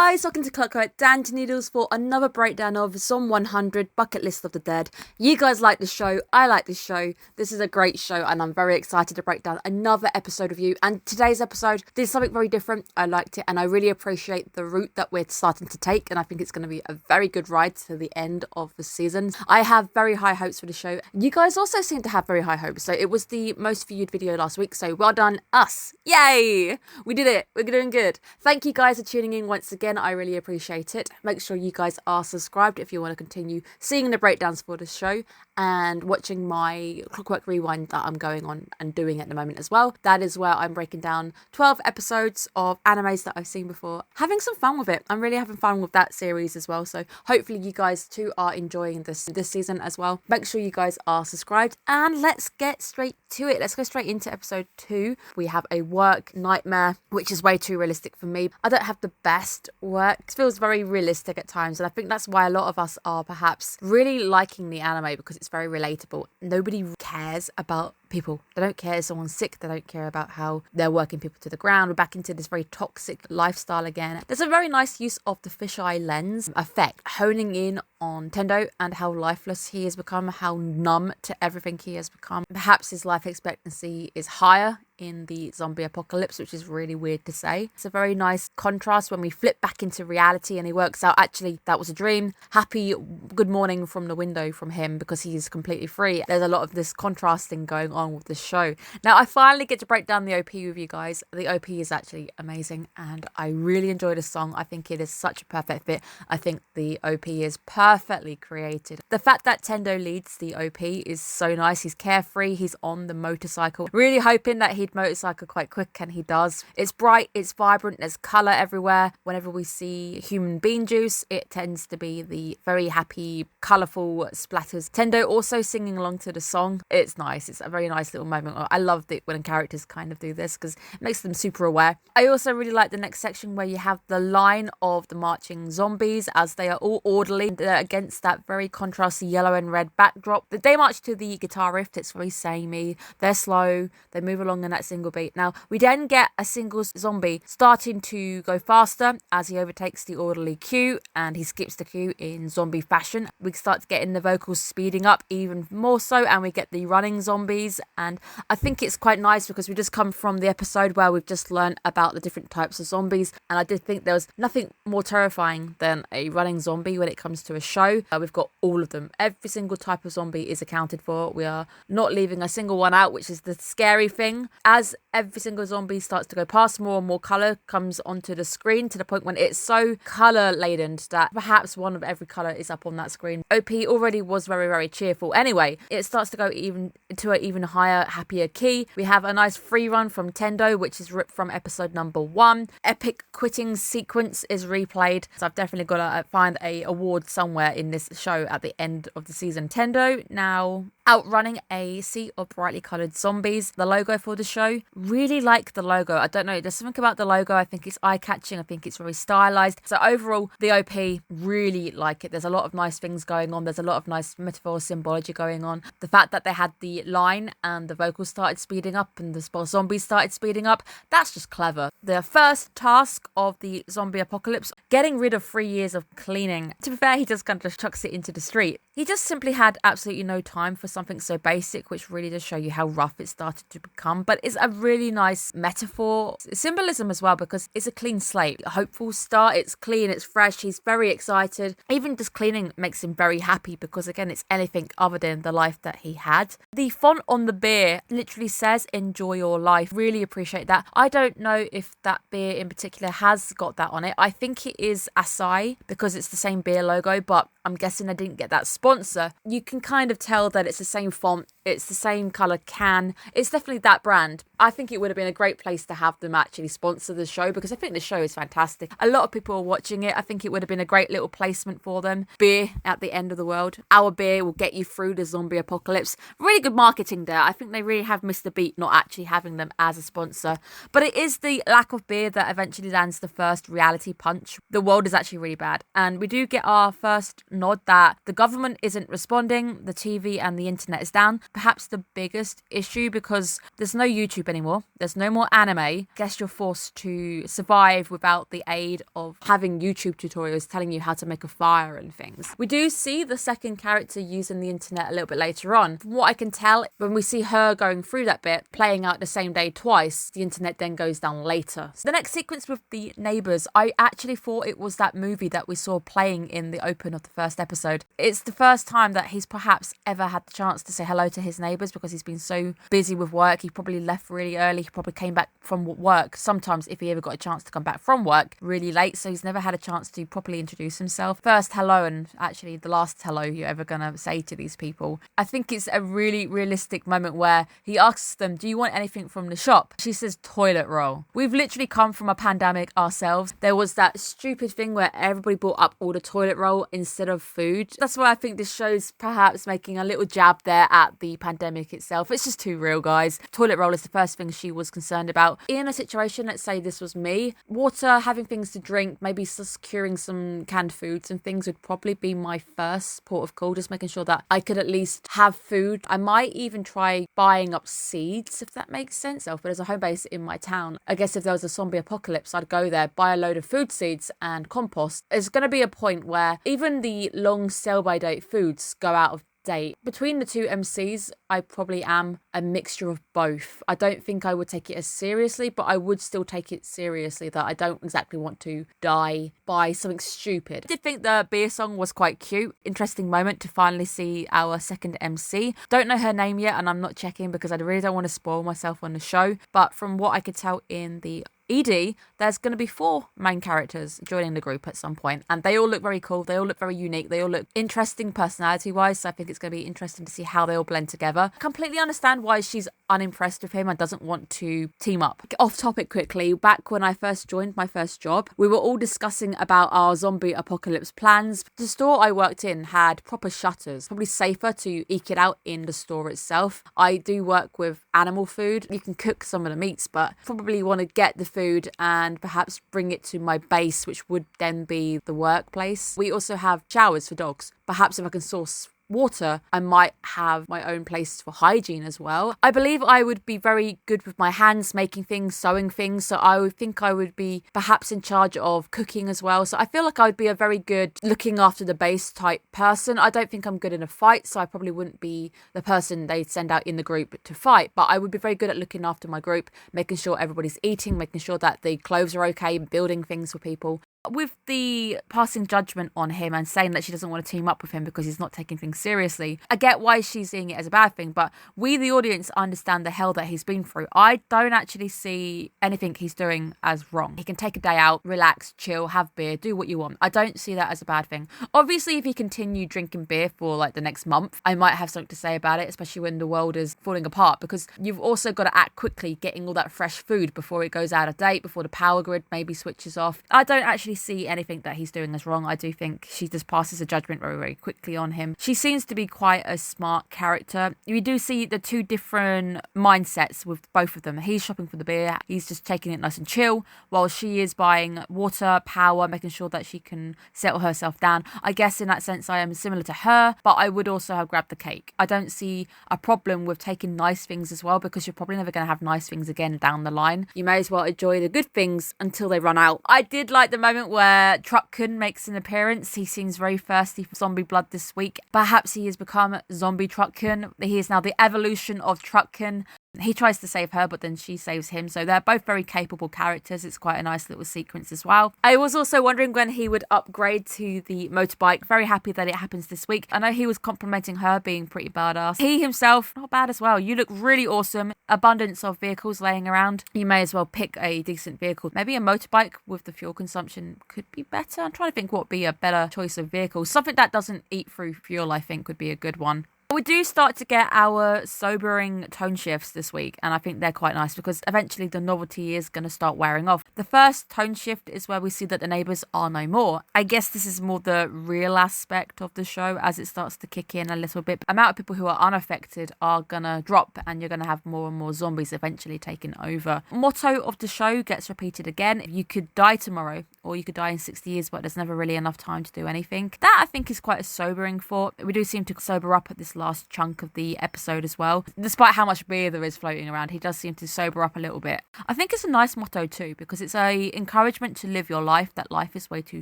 guys, welcome to Clockwork, down to Noodles for another breakdown of Zom 100 Bucket List of the Dead. You guys like the show, I like this show, this is a great show and I'm very excited to break down another episode of you. And today's episode did something very different, I liked it and I really appreciate the route that we're starting to take, and I think it's going to be a very good ride to the end of the season. I have very high hopes for the show. You guys also seem to have very high hopes, so it was the most viewed video last week, so well done us. Yay! We did it, we're doing good. Thank you guys for tuning in once again, I really appreciate it. Make sure you guys are subscribed if you want to continue seeing the breakdowns for the show and watching my Clockwork rewind that I'm going on and doing at the moment as well. That is where I'm breaking down 12 episodes of animes that I've seen before, having some fun with it. I'm really having fun with that series as well, so hopefully you guys too are enjoying this season as well. Make sure you guys are subscribed and let's get straight to it. Let's go straight into episode 2. We have a work nightmare, which is way too realistic for me. I don't have the best work. It feels very realistic at times, and I think that's why a lot of us are perhaps really liking the anime, because it's very relatable. Nobody cares about people. They don't care if someone's sick. They don't care about how they're working people to the ground. We're back into this very toxic lifestyle again. There's a very nice use of the fisheye lens effect, honing in on Tendo and how lifeless he has become, how numb to everything he has become. Perhaps his life expectancy is higher in the zombie apocalypse, which is really weird to say. It's a very nice contrast when we flip back into reality and he works out actually that was a dream. Happy good morning from the window from him because he's completely free. There's a lot of this contrasting going on with this show. Now I finally get to break down the OP with you guys. The OP is actually amazing and I really enjoy the song. I think it is such a perfect fit. I think the OP is perfectly created. The fact that Tendo leads the OP is so nice. He's carefree, he's on the motorcycle, really hoping that he'd motorcycle quite quick, and he does. It's bright, it's vibrant, there's colour everywhere. Whenever we see human bean juice, it tends to be the very happy, colourful splatters. Tendo also singing along to the song. It's nice, it's a very nice little moment. I love it when characters kind of do this because it makes them super aware. I also really like the next section where you have the line of the marching zombies as they are all orderly against that very contrasty yellow and red backdrop. They march to the guitar riff, it's very samey, they're slow, they move along in that single beat. Now we then get a single zombie starting to go faster as he overtakes the orderly queue and he skips the queue in zombie fashion. We start getting the vocals speeding up even more so, and we get the running zombies, and I think it's quite nice because we just come from the episode where we've just learned about the different types of zombies, and I did think there was nothing more terrifying than a running zombie when it comes to a show. We've got all of them. Every single type of zombie is accounted for. We are not leaving a single one out, which is the scary thing. As every single zombie starts to go past, more and more colour comes onto the screen to the point when it's so colour laden that perhaps one of every colour is up on that screen. OP already was very, very cheerful. Anyway, it starts to go even to an even higher, happier key. We have a nice free run from Tendo, which is ripped from episode number 1. Epic quitting sequence is replayed, so I've definitely got to find a award somewhere in this show at the end of the season. Tendo now outrunning a sea of brightly coloured zombies. The logo for the show, really like the logo. I don't know, there's something about the logo. I think it's eye-catching. I think it's very stylised. So overall, the OP, really like it. There's a lot of nice things going on. There's a lot of nice metaphor symbology going on. The fact that they had the line and the vocals started speeding up and the zombies started speeding up, that's just clever. The first task of the zombie apocalypse, getting rid of 3 years of cleaning. To be fair, he just kind of just chucks it into the street. He just simply had absolutely no time for something so basic, which really does show you how rough it started to become. But it's a really nice metaphor, symbolism as well, because it's a clean slate, a hopeful start. It's clean, it's fresh, he's very excited. Even just cleaning makes him very happy because again, it's anything other than the life that he had. The font on the beer literally says enjoy your life. Really appreciate that. I don't know if that beer in particular has got that on it. I think it is Asahi because it's the same beer logo, but I'm guessing I didn't get that sponsor. You can kind of tell that it's the same font, it's the same colour can. It's definitely that brand. I think it would have been a great place to have them actually sponsor the show because I think the show is fantastic. A lot of people are watching it. I think it would have been a great little placement for them. Beer at the end of the world. Our beer will get you through the zombie apocalypse. Really good marketing there. I think they really have missed the beat not actually having them as a sponsor. But it is the lack of beer that eventually lands the first reality punch. The world is actually really bad. And we do get our first nod that the government isn't responding, the TV and the internet is down. perhaps the biggest issue, because there's no YouTube anymore. There's no more anime. I guess you're forced to survive without the aid of having YouTube tutorials telling you how to make a fire and things. We do see the second character using the internet a little bit later on. From what I can tell, when we see her going through that bit, playing out the same day twice, the internet then goes down later. So the next sequence with the neighbours, I actually thought it was that movie that we saw playing in the open of the first episode. It's the first time that he's perhaps ever had the chance to say hello to his neighbours, because he's been so busy with work. He probably left really early. He probably came back from work, sometimes if he ever got a chance to come back from work, really late. So he's never had a chance to properly introduce himself. First hello, and actually the last hello you're ever going to say to these people. I think it's a really realistic moment where he asks them, do you want anything from the shop? She says toilet roll. We've literally come from a pandemic ourselves. There was that stupid thing where everybody brought up all the toilet roll instead of food. That's why I think this show's perhaps making a little jab there at the pandemic itself. It's just too real, guys. Toilet roll is the first thing she was concerned about. In a situation, let's say this was me, water, having things to drink, maybe securing some canned foods and things would probably be my first port of call, just making sure that I could at least have food. I might even try buying up seeds, if that makes sense. But there's a home base in my town. I guess if there was a zombie apocalypse, I'd go there, buy a load of food seeds and compost. There's going to be a point where even the long sell-by date foods go out of date. Between the two MCs, I probably am a mixture of both. I don't think I would take it as seriously, but I would still take it seriously that I don't exactly want to die by something stupid. I did think the beer song was quite cute. Interesting moment to finally see our second MC. Don't know her name yet, and I'm not checking because I really don't want to spoil myself on the show. But from what I could tell in the ED, there's going to be 4 main characters joining the group at some point, and they all look very cool. They all look very unique. They all look interesting personality wise, so I think it's going to be interesting to see how they all blend together. I completely understand why she's unimpressed with him and doesn't want to team up. Off topic quickly, back when I first joined my first job, we were all discussing about our zombie apocalypse plans. The store I worked in had proper shutters, probably safer to eke it out in the store itself. I do work with animal food. You can cook some of the meats, but probably want to get the food and perhaps bring it to my base, which would then be the workplace. We also have showers for dogs. Perhaps if I can source water, I might have my own place for hygiene as well. I believe I would be very good with my hands, making things, sewing things, so I would think I would be perhaps in charge of cooking as well. So I feel like I would be a very good looking after the base type person. I don't think I'm good in a fight, so I probably wouldn't be the person they'd send out in the group to fight, but I would be very good at looking after my group, making sure everybody's eating, making sure that the clothes are okay, building things for people. With the passing judgment on him and saying that she doesn't want to team up with him because he's not taking things seriously, I get why she's seeing it as a bad thing, but we, the audience, understand the hell that he's been through. I don't actually see anything he's doing as wrong. He can take a day out, relax, chill, have beer, do what you want. I don't see that as a bad thing. Obviously, if he continued drinking beer for like the next month, I might have something to say about it, especially when the world is falling apart, because you've also got to act quickly, getting all that fresh food before it goes out of date, before the power grid maybe switches off. I don't actually see anything that he's doing as wrong. I do think she just passes a judgment very quickly on him. She seems to be quite a smart character. We do see the 2 different mindsets with both of them. He's shopping for the beer, he's just taking it nice and chill, while she is buying water, power, making sure that she can settle herself down. I guess in that sense I am similar to her, but I would also have grabbed the cake. I don't see a problem with taking nice things as well, because you're probably never going to have nice things again down the line. You may as well enjoy the good things until they run out. I did like the moment where Truckkin makes an appearance. He seems very thirsty for zombie blood this week. Perhaps he has become zombie Truckkin. He is now the evolution of Truckkin. He tries to save her, but then she saves him. So they're both very capable characters. It's quite a nice little sequence as well. I was also wondering when he would upgrade to the motorbike. Very happy that it happens this week. I know he was complimenting her being pretty badass. He himself, not bad as well. You look really awesome. Abundance of vehicles laying around. You may as well pick a decent vehicle. Maybe a motorbike with the fuel consumption could be better. I'm trying to think what would be a better choice of vehicle. Something that doesn't eat through fuel, I think, would be a good one. We do start to get our sobering tone shifts this week, and I think they're quite nice because eventually the novelty is going to start wearing off. The first tone shift is where we see that the neighbours are no more. I guess this is more the real aspect of the show as it starts to kick in a little bit. The amount of people who are unaffected are going to drop, and you're going to have more and more zombies eventually taking over. Motto of the show gets repeated again. You could die tomorrow, or you could die in 60 years, but there's never really enough time to do anything. That, I think, is quite a sobering thought. We do seem to sober up at this last chunk of the episode as well. Despite how much beer there is floating around, he does seem to sober up a little bit. I think it's a nice motto too, because it's a encouragement to live your life, that life is way too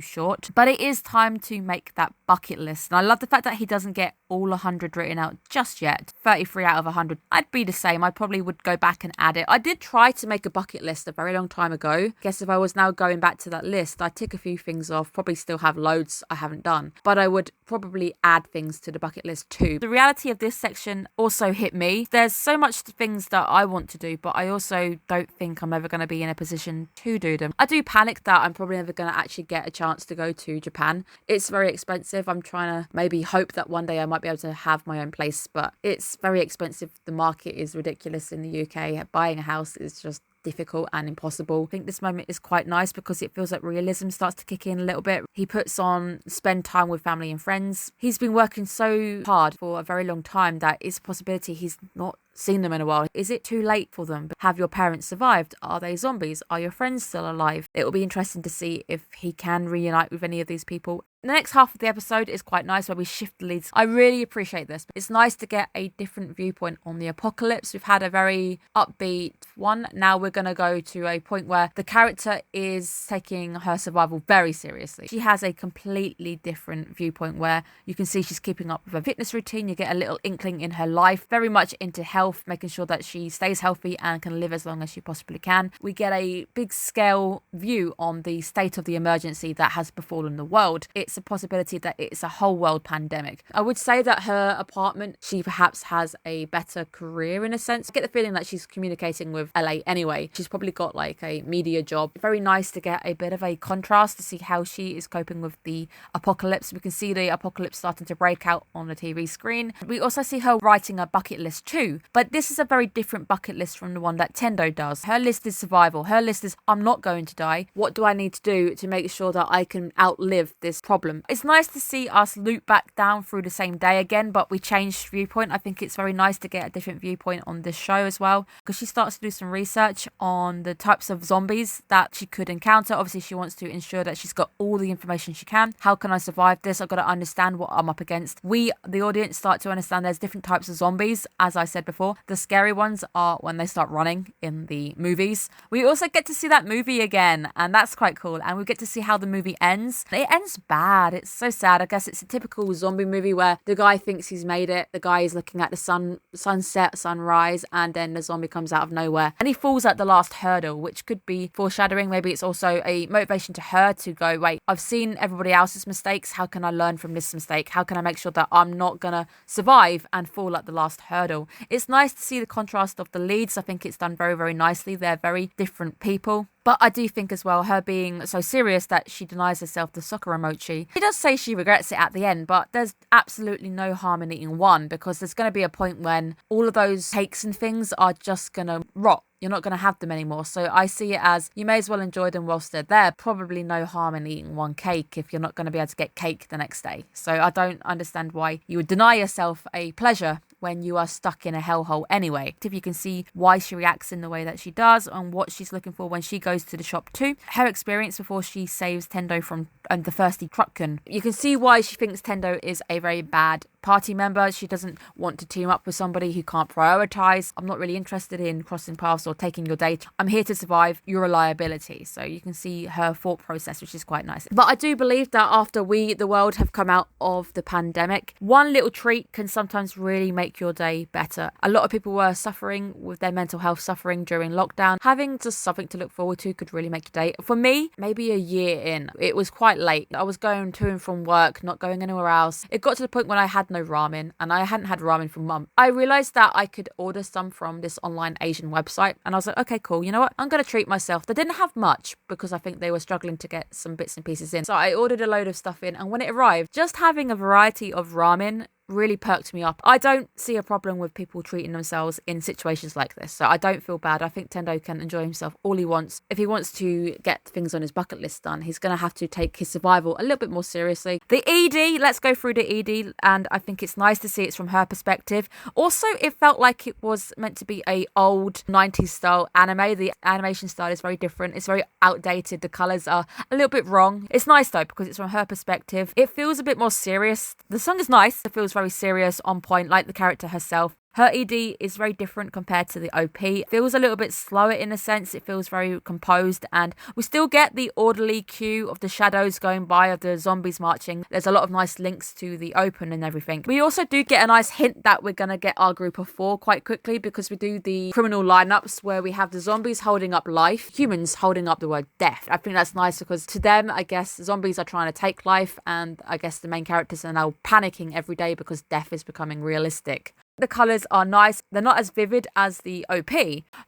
short. But it is time to make that bucket list. And I love the fact that he doesn't get all 100 written out just yet. 33 out of 100. I'd be the same. I probably would go back and add it. I did try to make a bucket list a very long time ago. Guess if I was now going back to that list, I'd tick a few things off, probably still have loads I haven't done. But I would probably add things to the bucket list too. The reality of this section also hit me. There's so much things that I want to do, but I also don't think I'm ever going to be in a position to do them. I do panic that I'm probably never going to actually get a chance to go to Japan. It's very expensive. I'm trying to maybe hope that one day I might be able to have my own place, but it's very expensive. The market is ridiculous in the UK. Buying a house is just difficult and impossible. I think this moment is quite nice because it feels like realism starts to kick in a little bit. He puts on spend time with family and friends. He's been working so hard for a very long time that it's a possibility he's not seen them in a while. Is it too late for them? Have your parents survived? Are they zombies? Are your friends still alive? It will be interesting to see if he can reunite with any of these people. The next half of the episode is quite nice where we shift the leads. I really appreciate this. It's nice to get a different viewpoint on the apocalypse. We've had a very upbeat one. Now we're going to go to a point where the character is taking her survival very seriously. She has a completely different viewpoint where you can see she's keeping up with a fitness routine. You get a little inkling in her life, very much into health, making sure that she stays healthy and can live as long as she possibly can. We get a big scale view on the state of the emergency that has befallen the world. It's a possibility that it's a whole world pandemic. I would say that her apartment, she perhaps has a better career in a sense. I get the feeling that she's communicating with LA anyway. She's probably got like a media job. Very nice to get a bit of a contrast to see how she is coping with the apocalypse. We can see the apocalypse starting to break out on the TV screen. We also see her writing a bucket list too, but this is a very different bucket list from the one that Tendo does. Her list is survival. Her list is I'm not going to die. What do I need to do to make sure that I can outlive this problem? It's nice to see us loop back down through the same day again, but we changed viewpoint. I think it's very nice to get a different viewpoint on this show as well, because she starts to do some research on the types of zombies that she could encounter. Obviously, she wants to ensure that she's got all the information she can. How can I survive this? I've got to understand what I'm up against. We, the audience, start to understand there's different types of zombies. As I said before, the scary ones are when they start running in the movies. We also get to see that movie again, and that's quite cool. And we get to see how the movie ends. It ends bad. It's so sad. I guess it's a typical zombie movie where the guy thinks he's made it. The guy is looking at the sunset, sunrise, and then the zombie comes out of nowhere and he falls at the last hurdle, which could be foreshadowing. Maybe it's also a motivation to her to go, wait, I've seen everybody else's mistakes. How can I learn from this mistake? How can I make sure that I'm not gonna survive and fall at the last hurdle? It's nice to see the contrast of the leads. I think it's done very, very nicely. They're very different people. But I do think as well, her being so serious that she denies herself the soccer emoji. She does say she regrets it at the end, but there's absolutely no harm in eating one, because there's going to be a point when all of those cakes and things are just going to rot. You're not going to have them anymore. So I see it as you may as well enjoy them whilst they're there. Probably no harm in eating one cake if you're not going to be able to get cake the next day. So I don't understand why you would deny yourself a pleasure when you are stuck in a hellhole anyway. If you can see why she reacts in the way that she does and what she's looking for when she goes to the shop too. Her experience before she saves Tendo from the thirsty truckkin. You can see why she thinks Tendo is a very bad party member. She doesn't want to team up with somebody who can't prioritize. I'm not really interested in crossing paths or taking your date. I'm here to survive. You're a liability. So you can see her thought process, which is quite nice. But I do believe that after we, the world, have come out of the pandemic, one little treat can sometimes really make your day better. A lot of people were suffering with their mental health suffering during lockdown. Having just something to look forward to could really make your day. For me, maybe a year in, it was quite late. I was going to and from work, not going anywhere else. It got to the point when I had no ramen, and I hadn't had ramen for months. I realized that I could order some from this online Asian website, and I was like, okay, cool. You know what? I'm going to treat myself. They didn't have much because I think they were struggling to get some bits and pieces in. So I ordered a load of stuff in, and when it arrived, just having a variety of ramen really perked me up. I don't see a problem with people treating themselves in situations like this, so I don't feel bad. I think Tendo can enjoy himself all he wants. If he wants to get things on his bucket list done, he's going to have to take his survival a little bit more seriously. The ED, let's go through the ED, and I think it's nice to see it's from her perspective. Also, it felt like it was meant to be a old 90s style anime. The animation style is very different. It's very outdated. The colours are a little bit wrong. It's nice though because it's from her perspective. It feels a bit more serious. The song is nice. It feels very serious, on point, like the character herself. Her ED is very different compared to the OP. It feels a little bit slower in a sense. It feels very composed, and we still get the orderly cue of the shadows going by, of the zombies marching. There's a lot of nice links to the open and everything. We also do get a nice hint that we're going to get our group of 4 quite quickly, because we do the criminal lineups where we have the zombies holding up life, humans holding up the word death. I think that's nice because to them, I guess, zombies are trying to take life, and I guess the main characters are now panicking every day because death is becoming realistic. The colours are nice. They're not as vivid as the OP.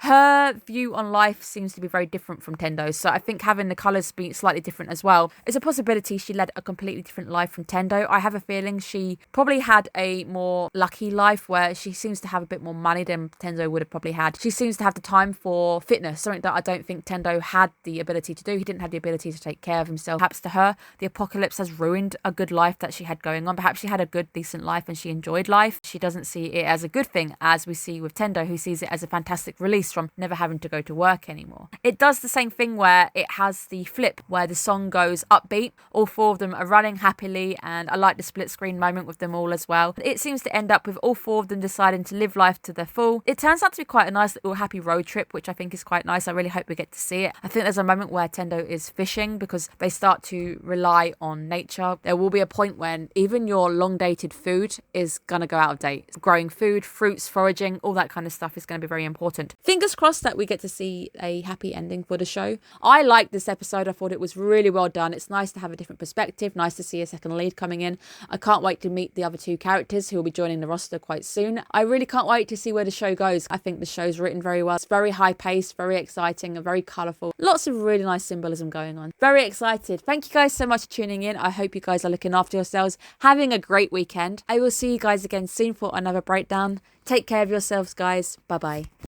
Her view on life seems to be very different from Tendo's, so I think having the colours be slightly different as well is a possibility. She led a completely different life from Tendo. I have a feeling she probably had a more lucky life where she seems to have a bit more money than Tendo would have probably had. She seems to have the time for fitness, something that I don't think Tendo had the ability to do. He didn't have the ability to take care of himself. Perhaps to her, the apocalypse has ruined a good life that she had going on. Perhaps she had a good, decent life and she enjoyed life. She doesn't see it as a good thing, as we see with Tendo, who sees it as a fantastic release from never having to go to work anymore. It does the same thing where it has the flip where the song goes upbeat. All 4 of them are running happily, and I like the split screen moment with them all as well. It seems to end up with all 4 of them deciding to live life to their full. It turns out to be quite a nice little happy road trip, which I think is quite nice. I really hope we get to see it. I think there's a moment where Tendo is fishing because they start to rely on nature. There will be a point when even your long dated food is going to go out of date. Growing food, fruits, foraging, all that kind of stuff is going to be very important. Fingers crossed that we get to see a happy ending for the show. I liked this episode. I thought it was really well done. It's nice to have a different perspective. Nice to see a second lead coming in. I can't wait to meet the other 2 characters who will be joining the roster quite soon. I really can't wait to see where the show goes. I think the show's written very well. It's very high paced, very exciting, and very colourful. Lots of really nice symbolism going on. Very excited. Thank you guys so much for tuning in. I hope you guys are looking after yourselves, having a great weekend. I will see you guys again soon for another breakdown. Take care of yourselves, guys. Bye-bye.